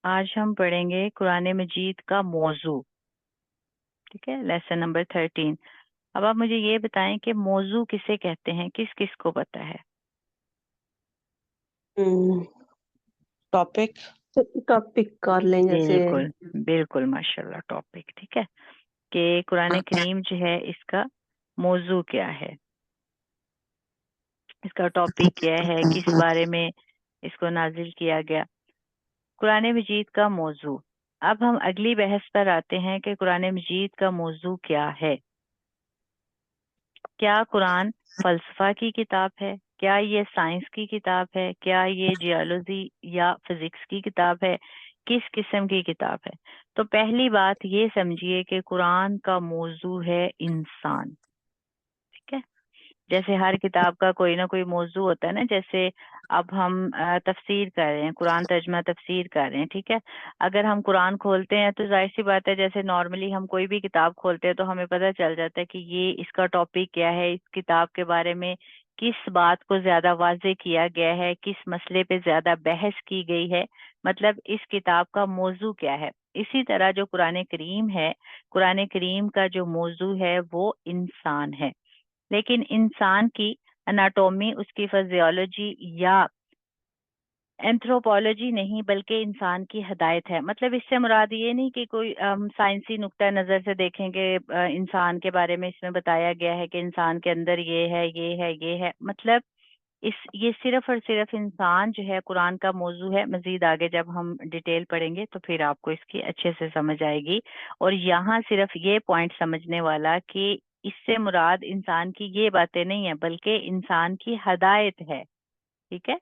آج ہم پڑھیں گے قرآن مجید کا موضوع. ٹھیک ہے، لیسن نمبر 13. اب آپ مجھے یہ بتائیں کہ موضوع کسے کہتے ہیں، کس کس کو پتا ہے؟ ٹاپک ٹاپک کر لیں جیسے بالکل بالکل، ماشاءاللہ، ٹاپک. ٹھیک ہے کہ قرآن کریم جو ہے اس کا موضوع کیا ہے، اس کا ٹاپک کیا ہے، کس بارے میں اس کو نازل کیا گیا. قرآن مجید کا موضوع. اب ہم اگلی بحث پر آتے ہیں کہ قرآن مجید کا موضوع کیا ہے. کیا قرآن فلسفہ کی کتاب ہے؟ کیا یہ سائنس کی کتاب ہے؟ کیا یہ جیولوجی یا فزکس کی کتاب ہے؟ کس قسم کی کتاب ہے؟ تو پہلی بات یہ سمجھیے کہ قرآن کا موضوع ہے انسان. ٹھیک ہے، جیسے ہر کتاب کا کوئی نہ کوئی موضوع ہوتا ہے نا. جیسے اب ہم تفسیر کر رہے ہیں، قرآن ترجمہ تفسیر کر رہے ہیں. ٹھیک ہے، اگر ہم قرآن کھولتے ہیں تو ظاہر سی بات ہے، جیسے نارملی ہم کوئی بھی کتاب کھولتے ہیں تو ہمیں پتہ چل جاتا ہے کہ یہ اس کا ٹاپک کیا ہے، اس کتاب کے بارے میں کس بات کو زیادہ واضح کیا گیا ہے، کس مسئلے پہ زیادہ بحث کی گئی ہے، مطلب اس کتاب کا موضوع کیا ہے. اسی طرح جو قرآن کریم ہے، قرآن کریم کا جو موضوع ہے وہ انسان ہے. لیکن انسان کی اناٹومی، اس کی فزیولوجی یا اینتھروپولوجی نہیں، بلکہ انسان کی ہدایت ہے. مطلب اس سے مراد یہ نہیں کہ کوئی سائنسی نقطہ نظر سے دیکھیں کہ انسان کے بارے میں اس میں بتایا گیا ہے کہ انسان کے اندر یہ ہے یہ ہے یہ ہے. مطلب یہ صرف اور صرف انسان جو ہے قرآن کا موضوع ہے. مزید آگے جب ہم ڈیٹیل پڑھیں گے تو پھر آپ کو اس کی اچھے سے سمجھ آئے گی. اور یہاں صرف یہ پوائنٹ سمجھنے والا کہ اس سے مراد انسان کی یہ باتیں نہیں ہیں، بلکہ انسان کی ہدایت ہے. ٹھیک ہے،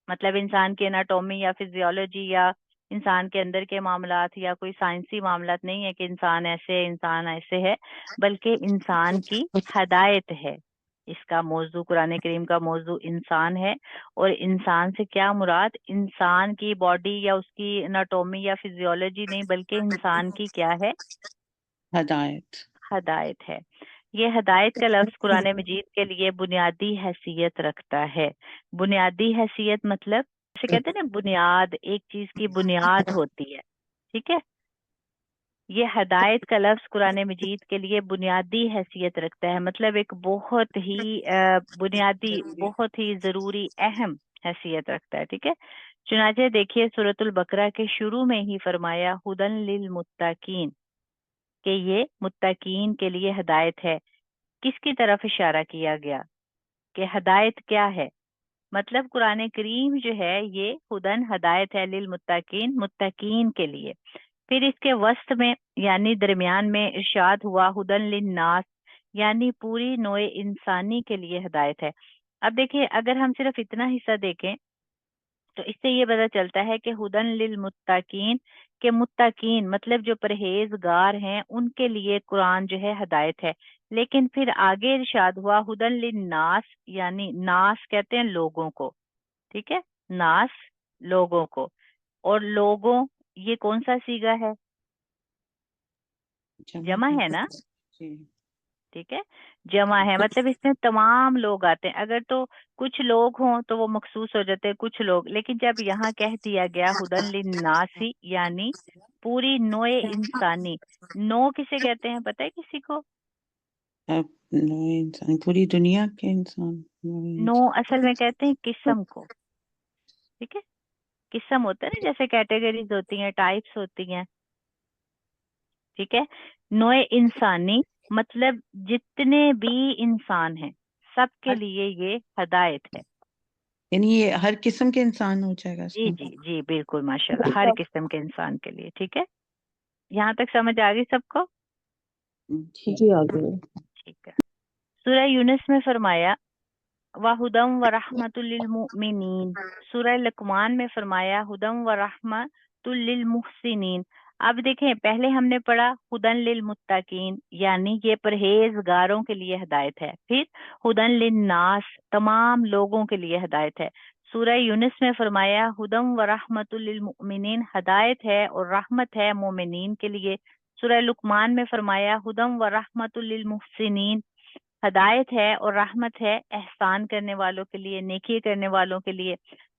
مطلب انسان کی اناٹومی یا فزیولوجی یا انسان کے اندر کے معاملات یا کوئی سائنسی معاملات نہیں ہے کہ انسان ایسے انسان ایسے ہے، بلکہ انسان کی ہدایت ہے. اس کا موضوع، قرآن کریم کا موضوع انسان ہے. اور انسان سے کیا مراد؟ انسان کی باڈی یا اس کی اناٹومی یا فزیولوجی نہیں، بلکہ انسان کی کیا ہے؟ ہدایت. ہدایت ہے. یہ ہدایت کا لفظ قرآن مجید کے لیے بنیادی حیثیت رکھتا ہے. بنیادی حیثیت مطلب جیسے کہتے ہیں نا، بنیاد، ایک چیز کی بنیاد ہوتی ہے. ٹھیک ہے، یہ ہدایت کا لفظ قرآن مجید کے لیے بنیادی حیثیت رکھتا ہے. مطلب ایک بہت ہی بنیادی، بہت ہی ضروری، اہم حیثیت رکھتا ہے. ٹھیک ہے، چنانچہ دیکھیے سورۃ البقرہ کے شروع میں ہی فرمایا ہدن للمتقین، کہ یہ متقین کے لیے ہدایت ہے. کس کی طرف اشارہ کیا گیا کہ ہدایت کیا ہے؟ مطلب قرآن کریم جو ہے یہ ہدن، ہدایت ہے، للمتقین، متقین کے لیے. پھر اس کے وسط میں یعنی درمیان میں ارشاد ہوا ہدن للناس، یعنی پوری نوع انسانی کے لیے ہدایت ہے. اب دیکھیں، اگر ہم صرف اتنا حصہ دیکھیں تو اس سے یہ پتہ چلتا ہے کہ ہدن للمتقین، کہ متقین مطلب جو پرہیزگار ہیں ان کے لیے قرآن جو ہے ہدایت ہے. لیکن پھر آگے ارشاد ہوا ہدن للناس، یعنی ناس کہتے ہیں لوگوں کو. ٹھیک ہے، ناس لوگوں کو. اور لوگوں یہ کون سا صیغہ ہے؟ جمع ہے نا. ٹھیک ہے، جمع ہے، مطلب اس میں تمام لوگ آتے ہیں. اگر تو کچھ لوگ ہوں تو وہ مخصوص ہو جاتے ہیں کچھ لوگ، لیکن جب یہاں کہہ دیا گیا ہدن للناسی، یعنی پوری نوع انسانی. نو کسے کہتے ہیں پتہ ہے کسی کو؟ انسان، پوری دنیا کے انسان. نو اصل میں کہتے ہیں قسم کو. ٹھیک ہے، قسم ہوتا ہے نا، جیسے کیٹیگریز ہوتی ہیں، ٹائپس ہوتی ہیں. ٹھیک ہے، نوع انسانی مطلب جتنے بھی انسان ہیں سب کے لیے یہ ہدایت ہے. یعنی یہ ہر قسم کے انسان ہو جائے گا اس جی میں؟ جی جی بالکل، ماشاءاللہ، ہر قسم کے انسان کے لیے. ٹھیک ہے، یہاں تک سمجھ آ گئی سب کو؟ جی آگے ٹھیک ہے. سورہ یونس میں فرمایا وَهُدًى وَرَحْمَةٌ لِّلْمُؤْمِنِينَ. سورہ لقمان میں فرمایا ہدم و رحمۃ للمحسنین. اب دیکھیں، پہلے ہم نے پڑھا ہدن للمتقین، یعنی یہ پرہیزگاروں کے لیے ہدایت ہے. پھر ہدن للناس، تمام لوگوں کے لیے ہدایت ہے. سورہ یونس میں فرمایا ہدم و رحمۃ للمؤمنین، ہدایت ہے اور رحمت ہے مومنین کے لیے. سورہ لقمان میں فرمایا ہدم و رحمۃ للمحسنین، ہدایت ہے اور رحمت ہے احسان کرنے والوں کے لیے، نیکی کرنے والوں کے لیے.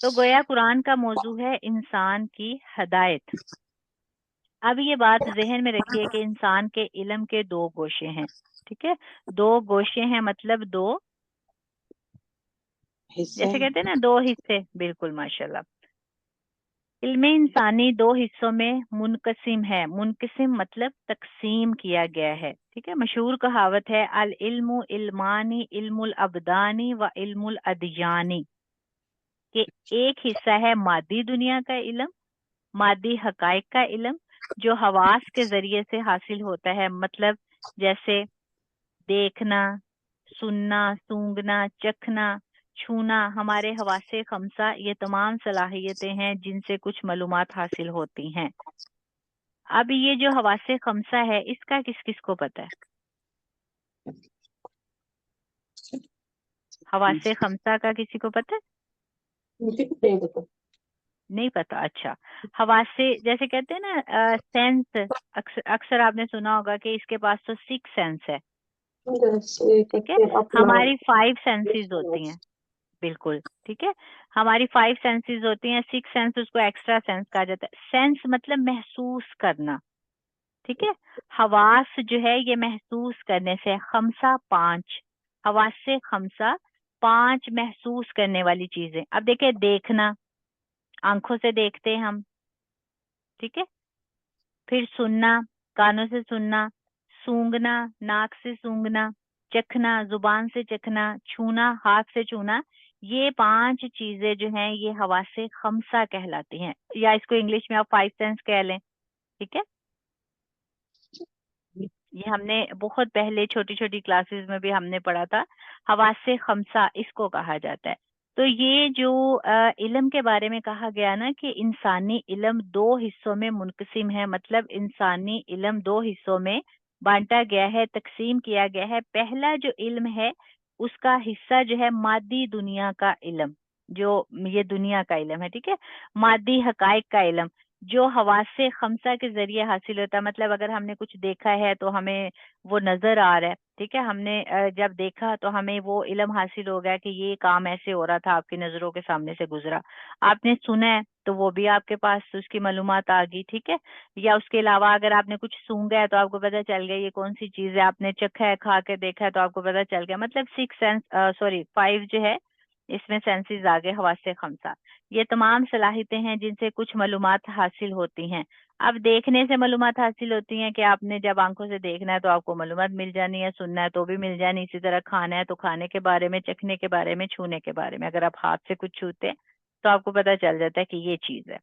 تو گویا قرآن کا موضوع ہے انسان کی ہدایت. اب یہ بات ذہن میں رکھیے کہ انسان کے علم کے دو گوشے ہیں. ٹھیک ہے, دو گوشے ہیں مطلب دو, حصہ جیسے کہتے ہیں نا دو حصے. بالکل ماشاءاللہ. علم انسانی دو حصوں میں منقسم ہے. منقسم مطلب تقسیم کیا گیا ہے. ٹھیک ہے, مشہور کہاوت ہے العلم علمانی علم الابدانی و علم الادیانی, کہ ایک حصہ ہے مادی دنیا کا علم, مادی حقائق کا علم جو حواس کے ذریعے سے حاصل ہوتا ہے. مطلب جیسے دیکھنا, سننا, سونگھنا, چکھنا, چھونا. ہمارے حواس خمسہ یہ تمام صلاحیتیں ہیں جن سے کچھ معلومات حاصل ہوتی ہیں. اب یہ جو حواس خمسہ ہے اس کا کس کس کو پتہ ہے؟ حواس خمسہ کا کسی کو پتہ ہے؟ مجھے نہیں پتا. نہیں پتا. اچھا, حواس سے جیسے کہتے ہیں نا سینس, اکثر آپ نے سنا ہوگا کہ اس کے پاس تو 6 سینس ہے. جیسے ٹھیک ہے, کہتے ہیں اپنا ہماری 5 سینسز ہوتی ہیں. بالکل ٹھیک ہے, ہماری 5 سینسز ہوتی ہیں. 6 سینس اس کو ایکسٹرا سینس کہا جاتا ہے. سینس مطلب محسوس کرنا. ٹھیک ہے, حواس جو ہے یہ محسوس کرنے سے. خمسہ 5, حواس سے خمسہ 5 محسوس کرنے والی چیزیں. اب دیکھیں, دیکھنا آنکھوں سے دیکھتے ہیں ہم. ٹھیک ہے, پھر سننا کانوں سے سننا, سونگنا ناک سے سونگنا, چکھنا زبان سے چکھنا, چھونا ہاتھ سے چھونا. یہ 5 چیزیں جو ہیں یہ حواس خمسہ کہلاتی ہیں, یا اس کو انگلش میں آپ 5 سینس کہہ لیں. ٹھیک ہے, یہ ہم نے بہت پہلے چھوٹی چھوٹی کلاسز میں بھی ہم نے پڑھا تھا. حواس خمسہ اس کو کہا جاتا ہے. تو یہ جو علم کے بارے میں کہا گیا نا کہ انسانی علم 2 حصوں میں منقسم ہے, مطلب انسانی علم 2 حصوں میں بانٹا گیا ہے, تقسیم کیا گیا ہے. پہلا جو علم ہے اس کا حصہ جو ہے مادی دنیا کا علم, جو یہ دنیا کا علم ہے. ٹھیک ہے, مادی حقائق کا علم جو حواس خمسہ کے ذریعے حاصل ہوتا ہے. مطلب اگر ہم نے کچھ دیکھا ہے تو ہمیں وہ نظر آ رہا ہے. ٹھیک ہے, ہم نے جب دیکھا تو ہمیں وہ علم حاصل ہو گیا کہ یہ کام ایسے ہو رہا تھا, آپ کی نظروں کے سامنے سے گزرا. آپ نے سنا ہے تو وہ بھی آپ کے پاس اس کی معلومات آ گئی. ٹھیک ہے, یا اس کے علاوہ اگر آپ نے کچھ سونگا ہے تو آپ کو پتہ چل گیا یہ کون سی چیز ہے. آپ نے چکھا ہے, کھا کے دیکھا ہے تو آپ کو پتہ چل گیا. مطلب 6 سینس 5 جو ہے اس میں سینسز آگے حواس خمسہ. یہ تمام صلاحیتیں ہیں جن سے کچھ معلومات حاصل ہوتی ہیں. اب دیکھنے سے معلومات حاصل ہوتی ہیں کہ آپ نے جب آنکھوں سے دیکھنا ہے تو آپ کو معلومات مل جانی ہے, سننا ہے تو بھی مل جانی. اسی طرح کھانا ہے تو کھانے کے بارے میں, چکھنے کے بارے میں, چھونے کے بارے میں. اگر آپ ہاتھ سے کچھ چھوتے ہیں تو آپ کو پتہ چل جاتا ہے کہ یہ چیز ہے.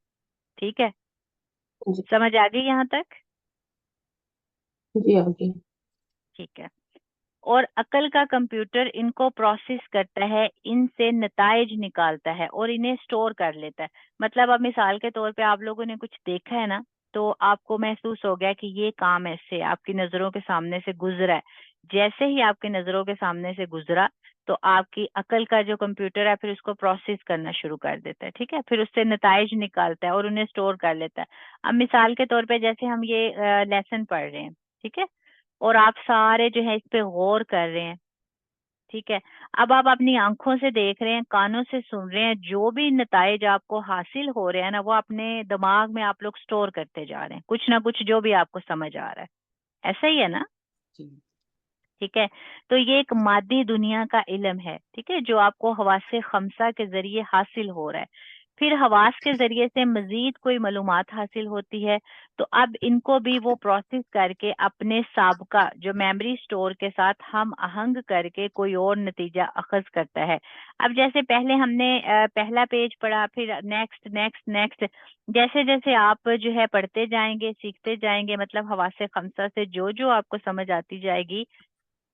ٹھیک ہے, جی سمجھ آ گئی یہاں تک؟ جی آگے. ٹھیک ہے. اور عقل کا کمپیوٹر ان کو پروسیس کرتا ہے, ان سے نتائج نکالتا ہے اور انہیں سٹور کر لیتا ہے. مطلب اب مثال کے طور پہ آپ لوگوں نے کچھ دیکھا ہے نا, تو آپ کو محسوس ہو گیا کہ یہ کام ایسے آپ کی نظروں کے سامنے سے گزرا ہے. جیسے ہی آپ کی نظروں کے سامنے سے گزرا تو آپ کی عقل کا جو کمپیوٹر ہے پھر اس کو پروسیس کرنا شروع کر دیتا ہے. ٹھیک ہے, پھر اس سے نتائج نکالتا ہے اور انہیں سٹور کر لیتا ہے. اب مثال کے طور پہ جیسے ہم یہ لیسن پڑھ رہے ہیں, ٹھیک ہے, اور آپ سارے جو ہے اس پہ غور کر رہے ہیں. ٹھیک ہے, اب آپ اپنی آنکھوں سے دیکھ رہے ہیں, کانوں سے سن رہے ہیں, جو بھی نتائج آپ کو حاصل ہو رہے ہیں نا وہ اپنے دماغ میں آپ لوگ سٹور کرتے جا رہے ہیں, کچھ نہ کچھ جو بھی آپ کو سمجھ آ رہا ہے. ایسا ہی ہے نا؟ جی. ٹھیک ہے, تو یہ ایک مادی دنیا کا علم ہے. ٹھیک ہے, جو آپ کو حواس خمسہ کے ذریعے حاصل ہو رہا ہے. پھر حواس کے ذریعے سے مزید کوئی معلومات حاصل ہوتی ہے تو اب ان کو بھی وہ پروسیس کر کے اپنے سابقہ جو میموری سٹور کے ساتھ ہم آہنگ کر کے کوئی اور نتیجہ اخذ کرتا ہے. اب جیسے پہلے ہم نے پہلا پیج پڑھا, پھر نیکسٹ نیکسٹ نیکسٹ, جیسے جیسے آپ جو ہے پڑھتے جائیں گے, سیکھتے جائیں گے, مطلب حواس خمسہ سے جو جو آپ کو سمجھ آتی جائے گی.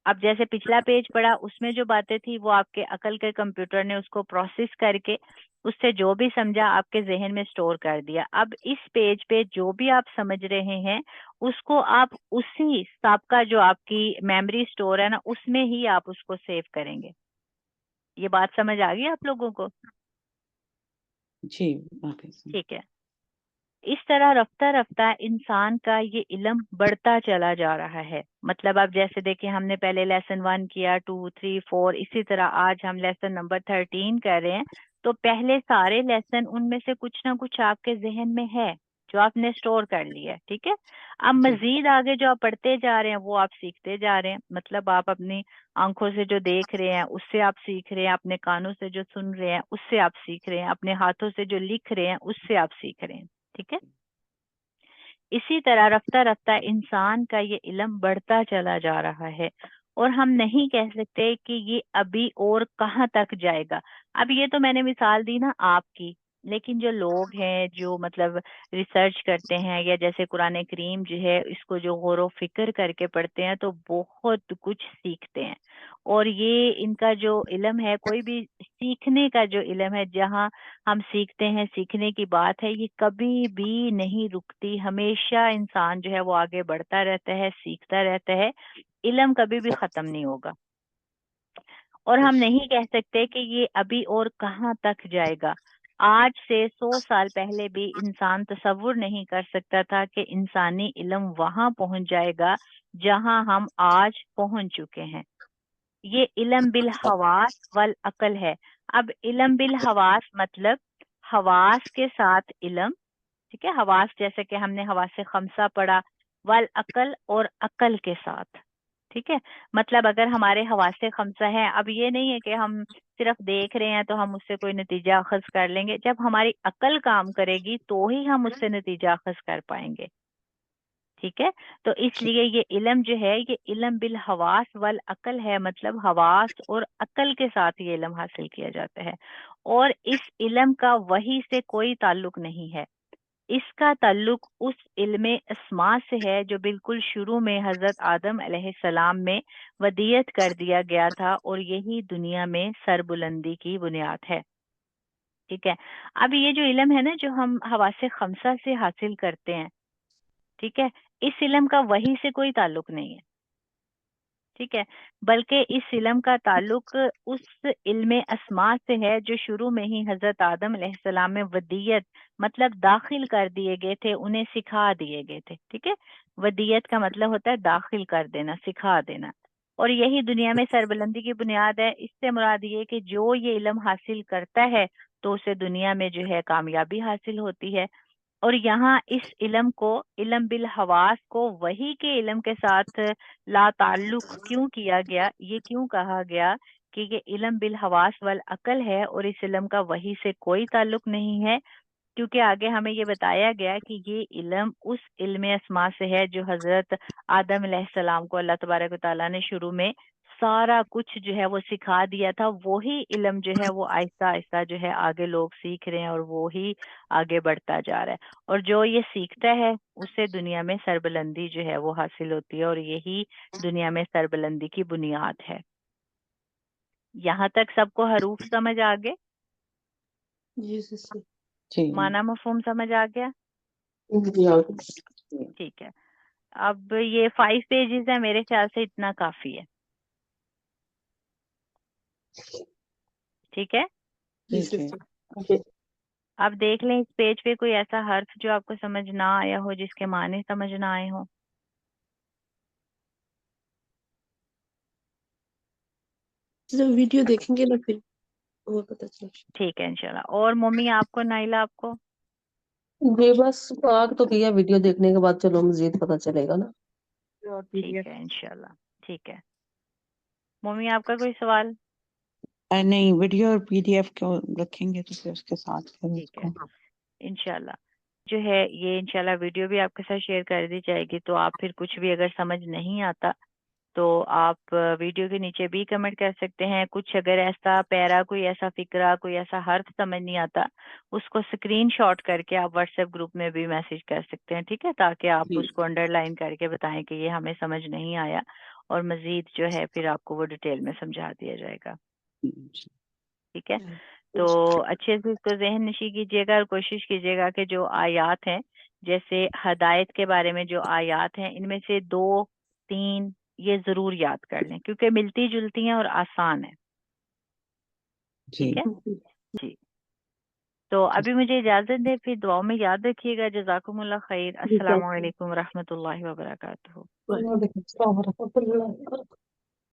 اب جیسے پچھلا پیج پڑھا اس میں جو باتیں تھی وہ آپ کے عقل کے کمپیوٹر نے اس کو پروسیس کر کے اس سے جو بھی سمجھا آپ کے ذہن میں سٹور کر دیا. اب اس پیج پہ جو بھی آپ سمجھ رہے ہیں اس کو آپ اسی سابقہ جو آپ کی میموری سٹور ہے نا اس میں ہی آپ اس کو سیو کریں گے. یہ بات سمجھ آ گئی آپ لوگوں کو؟ جی آگے سے. ٹھیک ہے, اس طرح رفتہ رفتہ انسان کا یہ علم بڑھتا چلا جا رہا ہے. مطلب اب جیسے دیکھیں ہم نے پہلے لیسن 1 کیا, 2 3 4, اسی طرح آج ہم لیسن نمبر 13 کر رہے ہیں. تو پہلے سارے لیسن ان میں سے کچھ نہ کچھ آپ کے ذہن میں ہے جو آپ نے سٹور کر لیا ہے، ٹھیک ہے. اب مزید آگے جو آپ پڑھتے جا رہے ہیں وہ آپ سیکھتے جا رہے ہیں. مطلب آپ اپنی آنکھوں سے جو دیکھ رہے ہیں اس سے آپ سیکھ رہے ہیں، اپنے کانوں سے جو سن رہے ہیں اس سے آپ سیکھ رہے ہیں، اپنے ہاتھوں سے جو لکھ رہے ہیں اس سے آپ سیکھ رہے ہیں، ٹھیک ہے. اسی طرح رفتہ رفتہ انسان کا یہ علم بڑھتا چلا جا رہا ہے، اور ہم نہیں کہہ سکتے کہ یہ ابھی اور کہاں تک جائے گا. اب یہ تو میں نے مثال دی نا آپ کی، لیکن جو لوگ ہیں جو مطلب ریسرچ کرتے ہیں یا جیسے قرآن کریم جو ہے اس کو جو غور و فکر کر کے پڑھتے ہیں تو بہت کچھ سیکھتے ہیں. اور یہ ان کا جو علم ہے، کوئی بھی سیکھنے کا جو علم ہے، جہاں ہم سیکھتے ہیں، سیکھنے کی بات ہے، یہ کبھی بھی نہیں رکتی. ہمیشہ انسان جو ہے وہ آگے بڑھتا رہتا ہے، سیکھتا رہتا ہے. علم کبھی بھی ختم نہیں ہوگا. اور ہم نہیں کہہ سکتے کہ یہ ابھی اور کہاں تک جائے گا. آج سے 100 سال پہلے بھی انسان تصور نہیں کر سکتا تھا کہ انسانی علم وہاں پہنچ جائے گا جہاں ہم آج پہنچ چکے ہیں. یہ علم بالحواس والعقل ہے. اب علم بالحواس مطلب حواس کے ساتھ علم، ٹھیک ہے. حواس جیسے کہ ہم نے حواس خمسہ پڑھا، والعقل اور عقل کے ساتھ، ٹھیک ہے. مطلب اگر ہمارے حواس خمسہ ہیں، اب یہ نہیں ہے کہ ہم صرف دیکھ رہے ہیں تو ہم اس سے کوئی نتیجہ اخذ کر لیں گے. جب ہماری عقل کام کرے گی تو ہی ہم اس سے نتیجہ اخذ کر پائیں گے، ٹھیک ہے. تو اس لیے یہ علم جو ہے یہ علم بالحواس والعقل ہے. مطلب حواس اور عقل کے ساتھ یہ علم حاصل کیا جاتا ہے. اور اس علم کا وحی سے کوئی تعلق نہیں ہے. اس کا تعلق اس علم اسماء سے ہے جو بالکل شروع میں حضرت آدم علیہ السلام میں ودیت کر دیا گیا تھا، اور یہی دنیا میں سربلندی کی بنیاد ہے، ٹھیک ہے. اب یہ جو علم ہے نا جو ہم حواس خمسہ سے حاصل کرتے ہیں، ٹھیک ہے، اس علم کا وحی سے کوئی تعلق نہیں ہے، ٹھیک ہے. بلکہ اس علم کا تعلق اس علم اسماء سے ہے جو شروع میں ہی حضرت آدم علیہ السلام میں ودیت مطلب داخل کر دیے گئے تھے، انہیں سکھا دیے گئے تھے، ٹھیک ہے. ودیت کا مطلب ہوتا ہے داخل کر دینا، سکھا دینا. اور یہی دنیا میں سربلندی کی بنیاد ہے. اس سے مراد یہ کہ جو یہ علم حاصل کرتا ہے تو اسے دنیا میں جو ہے کامیابی حاصل ہوتی ہے. اور یہاں اس علم کو، علم بالحواس کو وحی کے علم کے ساتھ لا تعلق کیوں کیا گیا، یہ کیوں کہا گیا کہ یہ علم بالحواس والعقل ہے اور اس علم کا وحی سے کوئی تعلق نہیں ہے؟ کیونکہ آگے ہمیں یہ بتایا گیا کہ یہ علم اس علم اسماء سے ہے جو حضرت آدم علیہ السلام کو اللہ تبارک و تعالیٰ نے شروع میں سارا کچھ جو ہے وہ سکھا دیا تھا. وہی علم جو ہے وہ آہستہ آہستہ جو ہے آگے لوگ سیکھ رہے ہیں اور وہی آگے بڑھتا جا رہا ہے. اور جو یہ سیکھتا ہے اسے دنیا میں سربلندی جو ہے وہ حاصل ہوتی ہے، اور یہی دنیا میں سربلندی کی بنیاد ہے. یہاں تک سب کو حروف سمجھ آ گئے؟ جی سسٹر. جی معنی مفہوم سمجھ آ گیا؟ جی آگے. ٹھیک ہے. اب یہ 5 پیجز ہے، میرے خیال سے اتنا کافی ہے، ٹھیک ہے. جی جی جی سسٹر. جی. اب دیکھ لیں اس پیج پہ کوئی ایسا حرف جو آپ کو سمجھ نہ آیا ہو، جس کے معنی سمجھ نہ آئے ہوں. جب ویڈیو دیکھیں گے نا پھر وہ پتہ چلے. ٹھیک ہے انشاءاللہ. اور ممی آپ کو، نائلہ آپ کو؟ جی بس آگ تو کیا ویڈیو دیکھنے کے بعد چلو مزید پتہ چلے گا نا. ٹھیک ہے انشاءاللہ. ٹھیک ہے. ممی آپ کا کوئی سوال؟ نہیں، ویڈیو اور PDF کو رکھیں گے تو پھر اس کے ساتھ پھر اس ٹھیک ہے کو. انشاءاللہ. جو ہے یہ انشاءاللہ ویڈیو بھی آپ کے ساتھ شیئر کر دی جائے گی، تو آپ پھر کچھ بھی اگر سمجھ نہیں آتا تو آپ ویڈیو کے نیچے بھی کمنٹ کر سکتے ہیں. کچھ اگر ایسا پیرا، کوئی ایسا فقرہ، کوئی ایسا حرف سمجھ نہیں آتا، اس کو اسکرین شاٹ کر کے آپ واٹس ایپ گروپ میں بھی میسج کر سکتے ہیں، ٹھیک ہے، تاکہ آپ جی اس کو انڈر لائن کر کے بتائیں کہ یہ ہمیں سمجھ نہیں آیا، اور مزید جو ہے پھر آپ کو وہ ڈیٹیل میں سمجھا دیا جائے گا، ٹھیک ہے. تو اچھے سے اس کو ذہن نشی کیجیے گا، اور کوشش کیجیے گا کہ جو آیات ہیں، جیسے ہدایت کے بارے میں جو آیات ہیں، ان میں سے 2 3 یہ ضرور یاد کر لیں، کیونکہ ملتی جلتی ہیں اور آسان ہے، جی ٹھیک ہے. جی. تو ابھی مجھے اجازت دیں، پھر دعاؤں میں یاد رکھیے گا. جزاکم اللہ خیر. السلام علیکم ورحمۃ اللہ وبرکاتہ. وعلیکم السلام ورحمۃ اللہ.